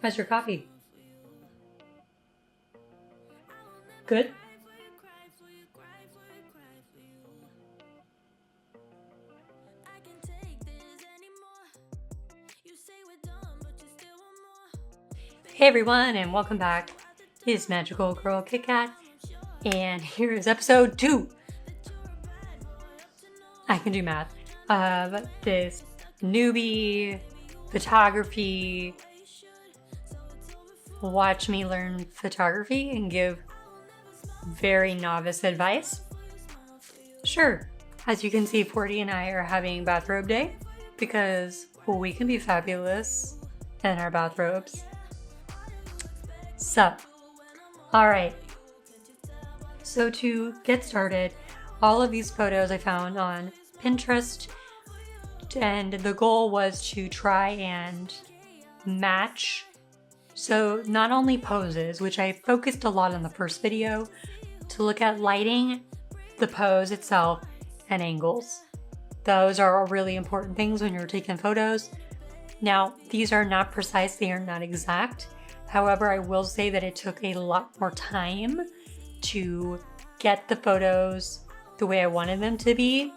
How's your coffee? Good? Hey everyone, and welcome back. It's Magical Girl Kit Kat, and here is episode 2. I can do math. Of this newbie photography. Watch me learn photography and give very novice advice. Sure, as you can see, 40 and I are having bathrobe day because we can be fabulous in our bathrobes. So, alright. So to get started, all of these photos I found on Pinterest, and the goal was to try and match. So not only poses, which I focused a lot on the first video, to look at lighting, the pose itself, and angles. Those are really important things when you're taking photos. Now, these are not precise, they are not exact. However, I will say that it took a lot more time to get the photos the way I wanted them to be,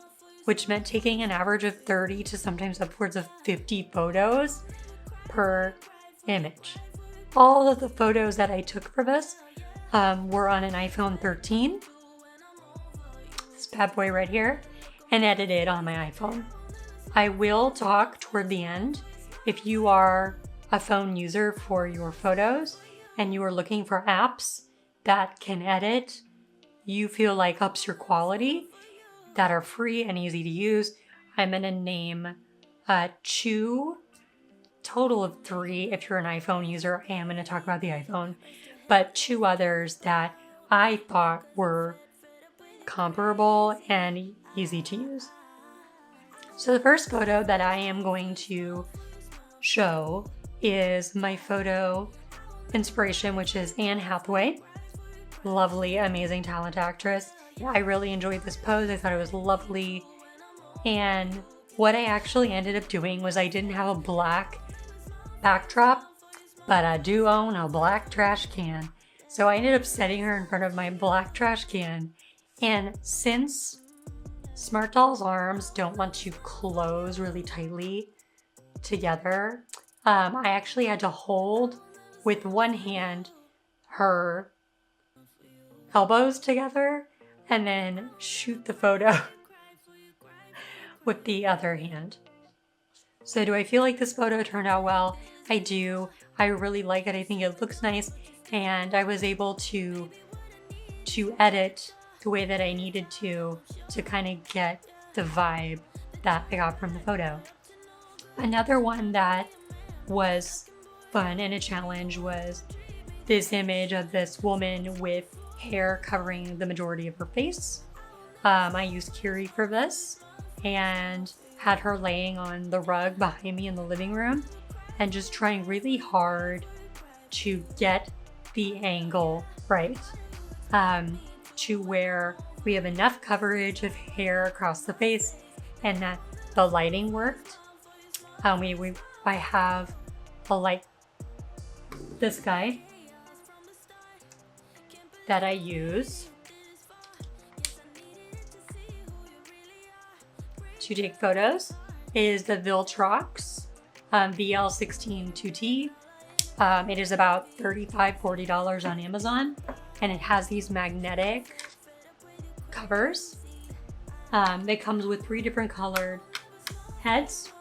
which meant taking an average of 30 to sometimes upwards of 50 photos per image. All of the photos that I took for this were on an iPhone 13, this bad boy right here, and edited on my iPhone. I will talk toward the end. If you are a phone user for your photos and you are looking for apps that can edit, you feel like ups your quality, that are free and easy to use, I'm going to name 2, total of 3 if you're an iPhone user. I am going to talk about the iPhone, but 2 others that I thought were comparable and easy to use. So the first photo that I am going to show is my photo inspiration, which is Anne Hathaway. Lovely, amazing talent actress. I really enjoyed this pose. I thought it was lovely. And what I actually ended up doing was I didn't have a black backdrop, but I do own a black trash can. So I ended up setting her in front of my black trash can. And since Smart Doll's arms don't want to close really tightly together, I actually had to hold with one hand her elbows together and then shoot the photo with the other hand. So do I feel like this photo turned out well? I do. I really like it. I think it looks nice, and I was able to edit the way that I needed to kind of get the vibe that I got from the photo. Another one that was fun and a challenge was this image of this woman with hair covering the majority of her face. I used Kiri for this and had her laying on the rug behind me in the living room and just trying really hard to get the angle right, to where we have enough coverage of hair across the face and that the lighting worked. I have a light, this guy that I use to take photos is the Viltrox VL16 2T. It is about $35-$40 on Amazon, and it has these magnetic covers. It comes with 3 different colored heads,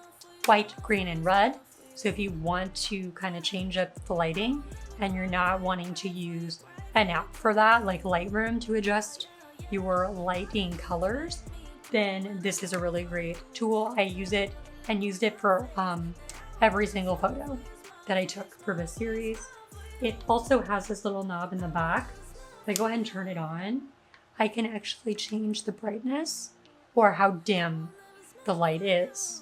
white, green, and red. So if you want to kind of change up the lighting and you're not wanting to use an app for that, like Lightroom, to adjust your lighting colors, then this is a really great tool. I use it and used it for every single photo that I took for this series. It also has this little knob in the back. If I go ahead and turn it on, I can actually change the brightness or how dim the light is.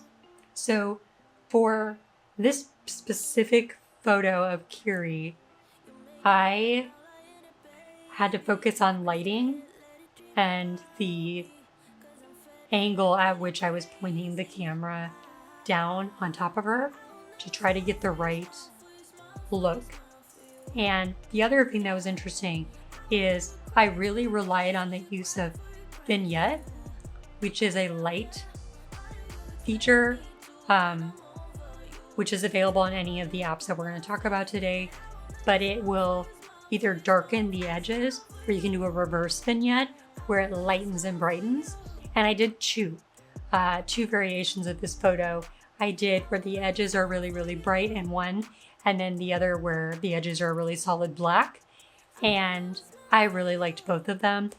So for this specific photo of Kiri, I had to focus on lighting and the angle at which I was pointing the camera down on top of her. to try to get the right look. And the other thing that was interesting is I really relied on the use of vignette, which is a light feature, which is available on any of the apps that we're going to talk about today, but it will either darken the edges, or you can do a reverse vignette where it lightens and brightens. And I did two variations of this photo. I did where the edges are really, really bright in one, and then the other where the edges are really solid black. And I really liked both of them.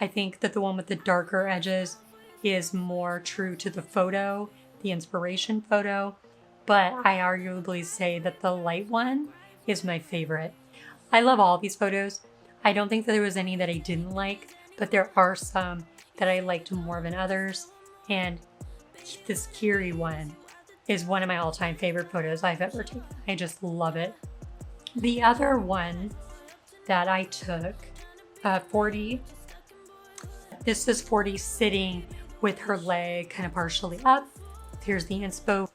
I think that the one with the darker edges is more true to the photo, the inspiration photo, but I arguably say that the light one is my favorite. I love all these photos. I don't think that there was any that I didn't like, but there are some that I liked more than others. And this Kiri one is one of my all-time favorite photos I've ever taken. I just love it. The other one that I took, 40, this is 40 sitting with her leg kind of partially up. Here's the inspo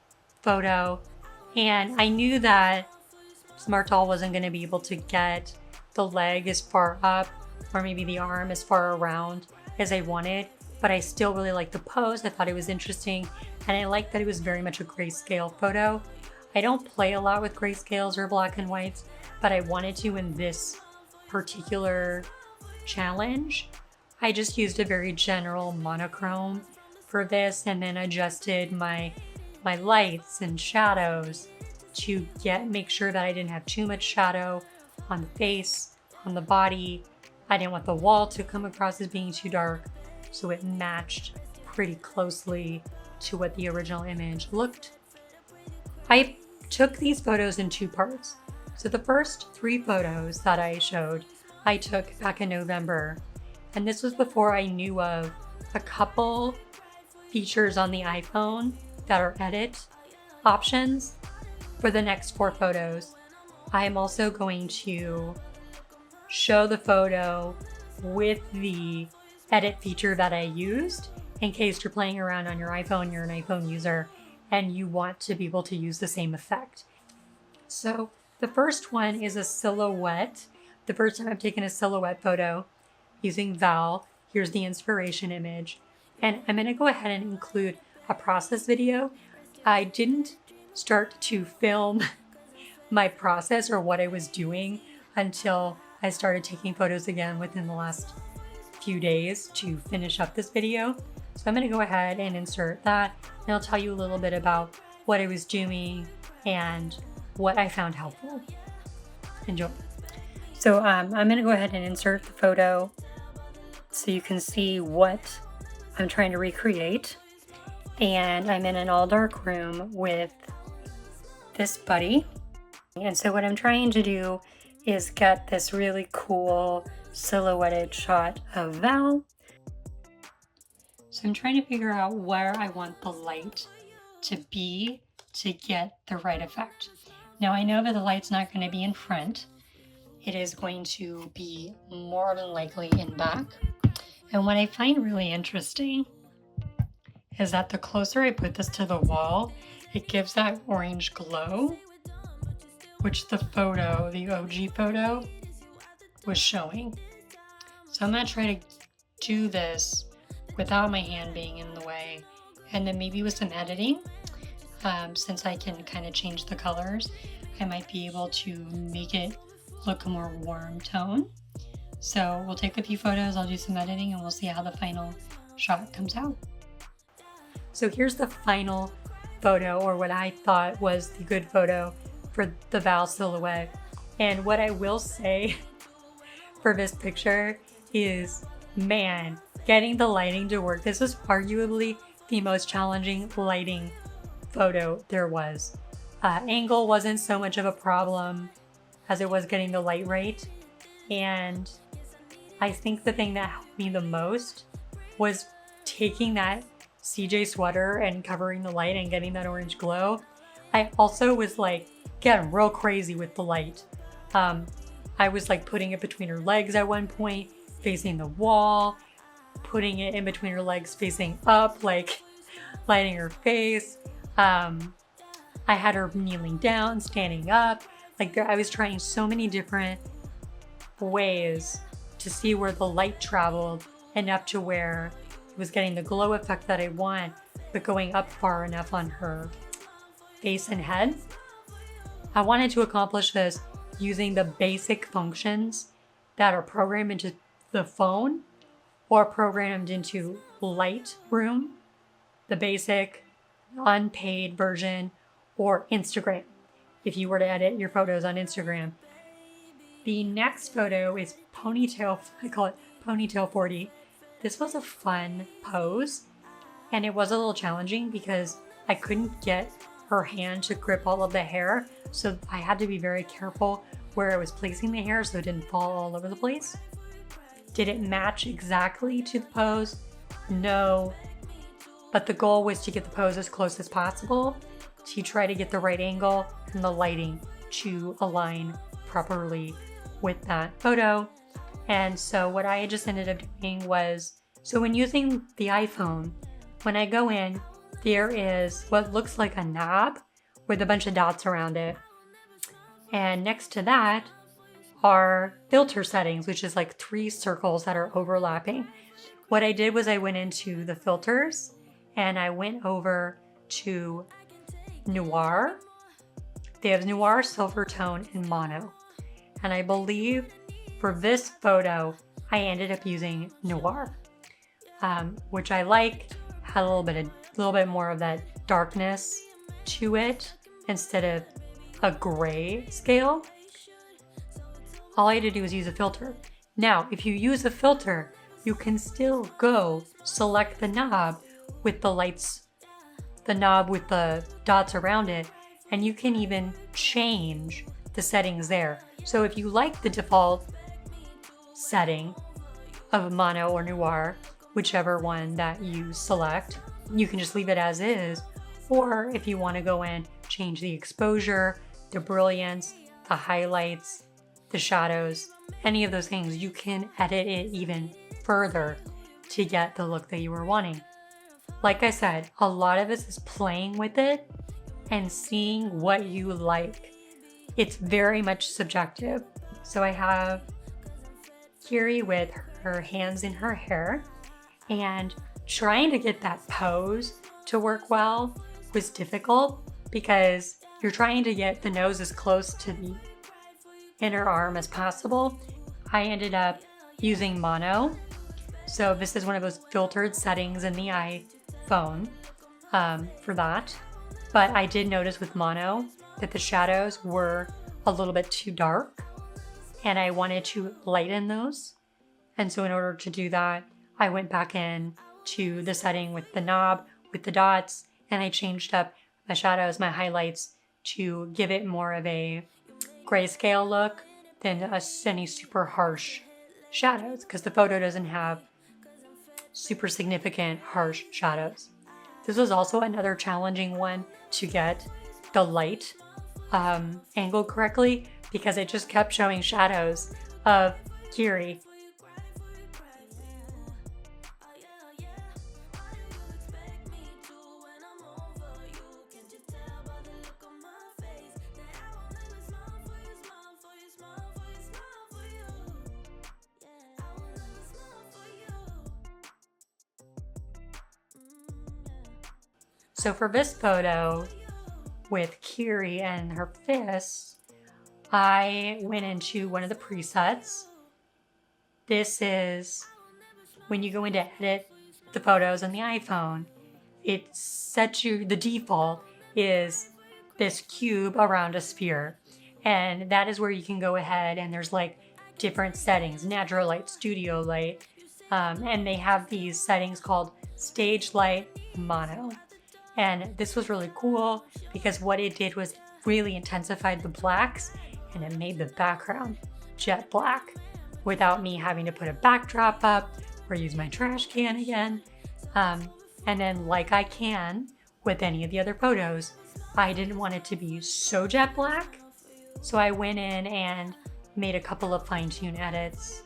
photo. And I knew that Smart Doll wasn't going to be able to get the leg as far up or maybe the arm as far around as I wanted, but I still really liked the pose. I thought it was interesting, and I liked that it was very much a grayscale photo. I don't play a lot with grayscales or black and whites, but I wanted to in this particular challenge. I just used a very general monochrome for this, and then adjusted my lights and shadows to make sure that I didn't have too much shadow on the face, on the body. I didn't want the wall to come across as being too dark, so it matched pretty closely to what the original image looked. I took these photos in two parts. So the first 3 photos that I showed, I took back in November, and this was before I knew of a couple features on the iPhone that are edit options. For the next 4 photos, I am also going to show the photo with the edit feature that I used in case you're playing around on your iPhone, you're an iPhone user, and you want to be able to use the same effect. So the first one is a silhouette. The first time I've taken a silhouette photo using Val. Here's the inspiration image. And I'm gonna go ahead and include a process video. I didn't start to film my process or what I was doing until I started taking photos again within the last few days to finish up this video. So I'm gonna go ahead and insert that, and I'll tell you a little bit about what I was doing and what I found helpful. Enjoy. So I'm gonna go ahead and insert the photo so you can see what I'm trying to recreate. And I'm in an all dark room with this buddy. And so what I'm trying to do is get this really cool silhouetted shot of Val. So I'm trying to figure out where I want the light to be to get the right effect. Now I know that the light's not going to be in front. It is going to be more than likely in back. And what I find really interesting is that the closer I put this to the wall, it gives that orange glow, which the photo, the OG photo, was showing. So I'm gonna try to do this without my hand being in the way, and then maybe with some editing, since I can kind of change the colors, I might be able to make it look a more warm tone. So we'll take a few photos, I'll do some editing, and we'll see how the final shot comes out. So here's the final photo, or what I thought was the good photo for the Val silhouette. And what I will say for this picture is, man, getting the lighting to work. This was arguably the most challenging lighting photo there was. Angle wasn't so much of a problem as it was getting the light right. And I think the thing that helped me the most was taking that CJ sweater and covering the light and getting that orange glow. I also was like getting real crazy with the light. I was like putting it between her legs at one point, facing the wall, putting it in between her legs facing up, like lighting her face. I I had her kneeling down, standing up. Like I was trying so many different ways to see where the light traveled enough to where it was getting the glow effect that I want, but going up far enough on her face and head. I wanted to accomplish this using the basic functions that are programmed into the phone or programmed into Lightroom, the basic unpaid version, or Instagram, if you were to edit your photos on Instagram. The next photo is ponytail, I call it ponytail 40. This was a fun pose, and it was a little challenging because I couldn't get her hand to grip all of the hair, so I had to be very careful where I was placing the hair so it didn't fall all over the place. Did it match exactly to the pose? No, but the goal was to get the pose as close as possible, to try to get the right angle and the lighting to align properly with that photo. And so what I just ended up doing was, so when using the iPhone, when I go in, there is what looks like a knob with a bunch of dots around it. And next to that are filter settings, which is like 3 circles that are overlapping. What I did was I went into the filters and I went over to Noir. They have Noir, Silver Tone, and Mono. And I believe for this photo, I ended up using Noir, which I like. Had a little bit more of that darkness to it instead of a gray scale. All I had to do was use a filter. Now, if you use a filter, you can still go select the knob with the lights, the knob with the dots around it, and you can even change the settings there. So if you like the default setting of Mono or Noir, whichever one that you select, you can just leave it as is. Or if you want to go in, change the exposure, the brilliance, the highlights, the shadows, any of those things, you can edit it even further to get the look that you were wanting. Like I said, a lot of this is playing with it and seeing what you like. It's very much subjective. So I have Kiri with her hands in her hair, and trying to get that pose to work well was difficult because you're trying to get the nose as close to the inner arm as possible. I ended up using Mono. So this is one of those filtered settings in the iPhone for that. But I did notice with Mono that the shadows were a little bit too dark and I wanted to lighten those. And so in order to do that, I went back in to the setting with the knob, with the dots, and I changed up my shadows, my highlights to give it more of a grayscale look than any super harsh shadows, because the photo doesn't have super significant harsh shadows. This was also another challenging one to get the light angled correctly because it just kept showing shadows of Kiri. So for this photo with Kiri and her fists, I went into one of the presets. This is when you go in to edit the photos on the iPhone, it sets you, the default is this cube around a sphere. And that is where you can go ahead and there's like different settings, natural light, studio light, and they have these settings called stage light, mono. And this was really cool because what it did was really intensified the blacks and it made the background jet black without me having to put a backdrop up or use my trash can again. And then like I can with any of the other photos, I didn't want it to be so jet black. So I went in and made a couple of fine-tune edits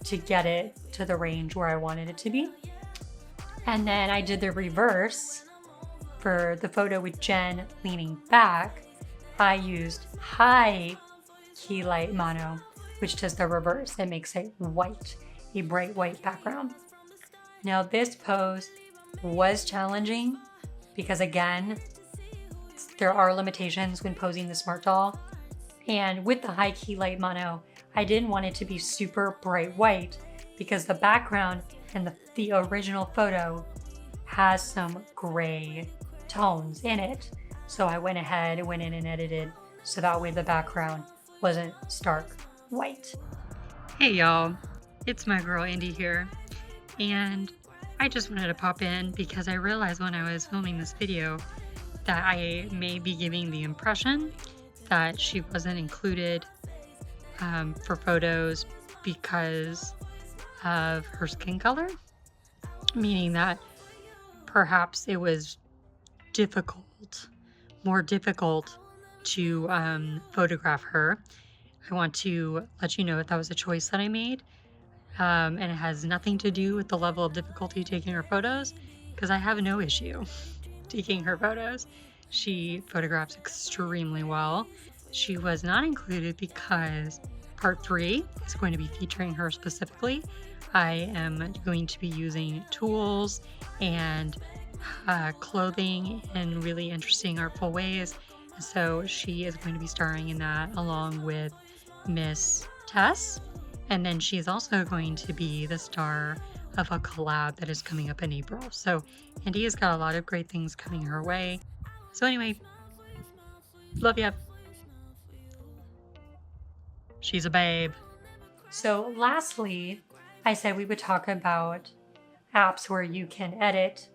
to get it to the range where I wanted it to be. And then I did the reverse For the photo with Jen leaning back, I used high key light mono, which does the reverse. It makes it white, a bright white background. Now this pose was challenging because again, there are limitations when posing the smart doll. And with the high key light mono, I didn't want it to be super bright white because the background in the original photo has some gray tones in it. So I went ahead and went in and edited so that way the background wasn't stark white. Hey y'all, it's my girl Indy here, and I just wanted to pop in because I realized when I was filming this video that I may be giving the impression that she wasn't included for photos because of her skin color, meaning that perhaps it was more difficult to photograph her. I want to let you know that was a choice that I made, and it has nothing to do with the level of difficulty taking her photos, because I have no issue taking her photos. She photographs extremely well. She was not included because part 3 is going to be featuring her specifically. I am going to be using tools and clothing in really interesting, artful ways. So she is going to be starring in that along with Miss Tess. And then she's also going to be the star of a collab that is coming up in April. So Indy has got a lot of great things coming her way. So anyway, love ya. She's a babe. So lastly, I said we would talk about apps where you can edit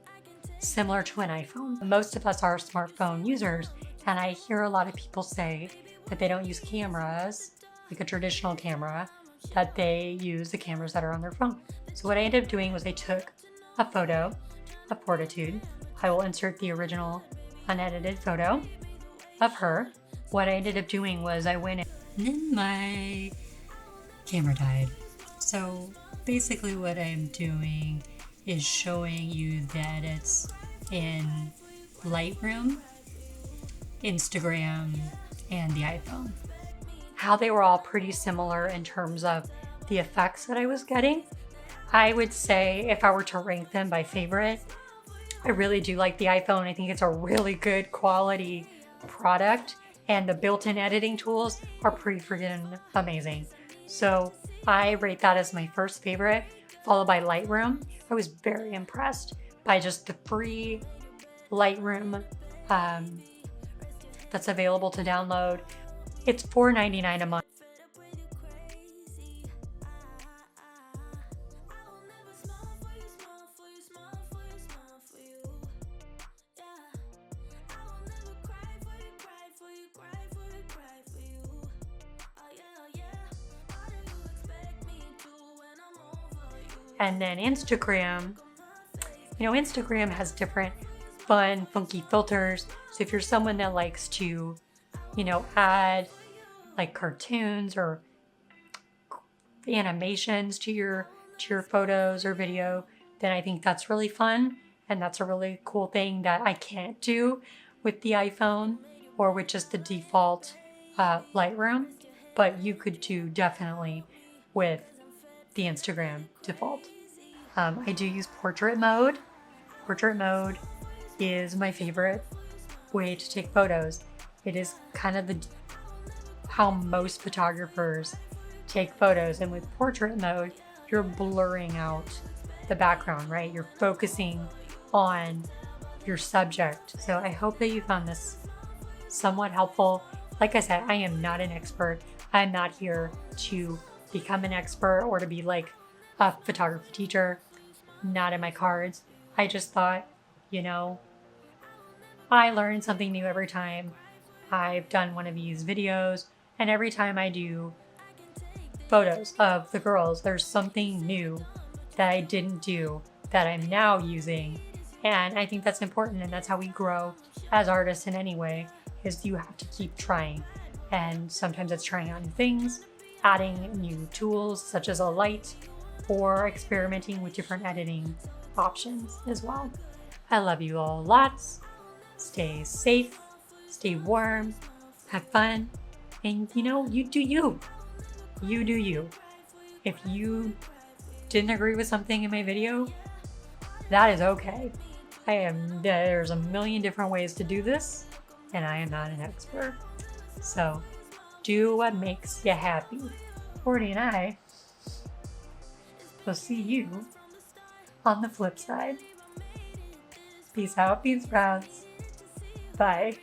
similar to an iPhone. Most of us are smartphone users, and I hear a lot of people say that they don't use cameras, like a traditional camera, that they use the cameras that are on their phone. So what I ended up doing was I took a photo of Fortitude. I will insert the original unedited photo of her. What I ended up doing was I went in and then my camera died. So basically what I'm doing is showing you the edits in Lightroom, Instagram, and the iPhone. How they were all pretty similar in terms of the effects that I was getting. I would say if I were to rank them by favorite, I really do like the iPhone. I think it's a really good quality product, and the built-in editing tools are pretty freaking amazing. So I rate that as my first favorite, followed by Lightroom. I was very impressed by just the free Lightroom that's available to download. It's $4.99 a month. And then Instagram, Instagram has different fun, funky filters. So if you're someone that likes to, add like cartoons or animations to your photos or video, then I think that's really fun. And that's a really cool thing that I can't do with the iPhone or with just the default Lightroom, but you could do definitely with the Instagram default. I do use portrait mode. Portrait mode is my favorite way to take photos. It is kind of how most photographers take photos, and with portrait mode, you're blurring out the background, right? You're focusing on your subject. So I hope that you found this somewhat helpful. Like I said, I am not an expert. I'm not here to become an expert or to be like a photography teacher. Not in my cards. I just thought, I learn something new every time I've done one of these videos, and every time I do photos of the girls, there's something new that I didn't do that I'm now using. And I think that's important, and that's how we grow as artists in any way, is you have to keep trying. And sometimes it's trying out new things, adding new tools such as a light, or experimenting with different editing options as well. I love you all lots. stay safe, stay warm, have fun, and you know, you do you. You do you. If you didn't agree with something in my video, that is okay. There's a million different ways to do this, and I am not an expert. So, do what makes you happy. 40 and I will see you on the flip side. Peace out, bean sprouts. Bye.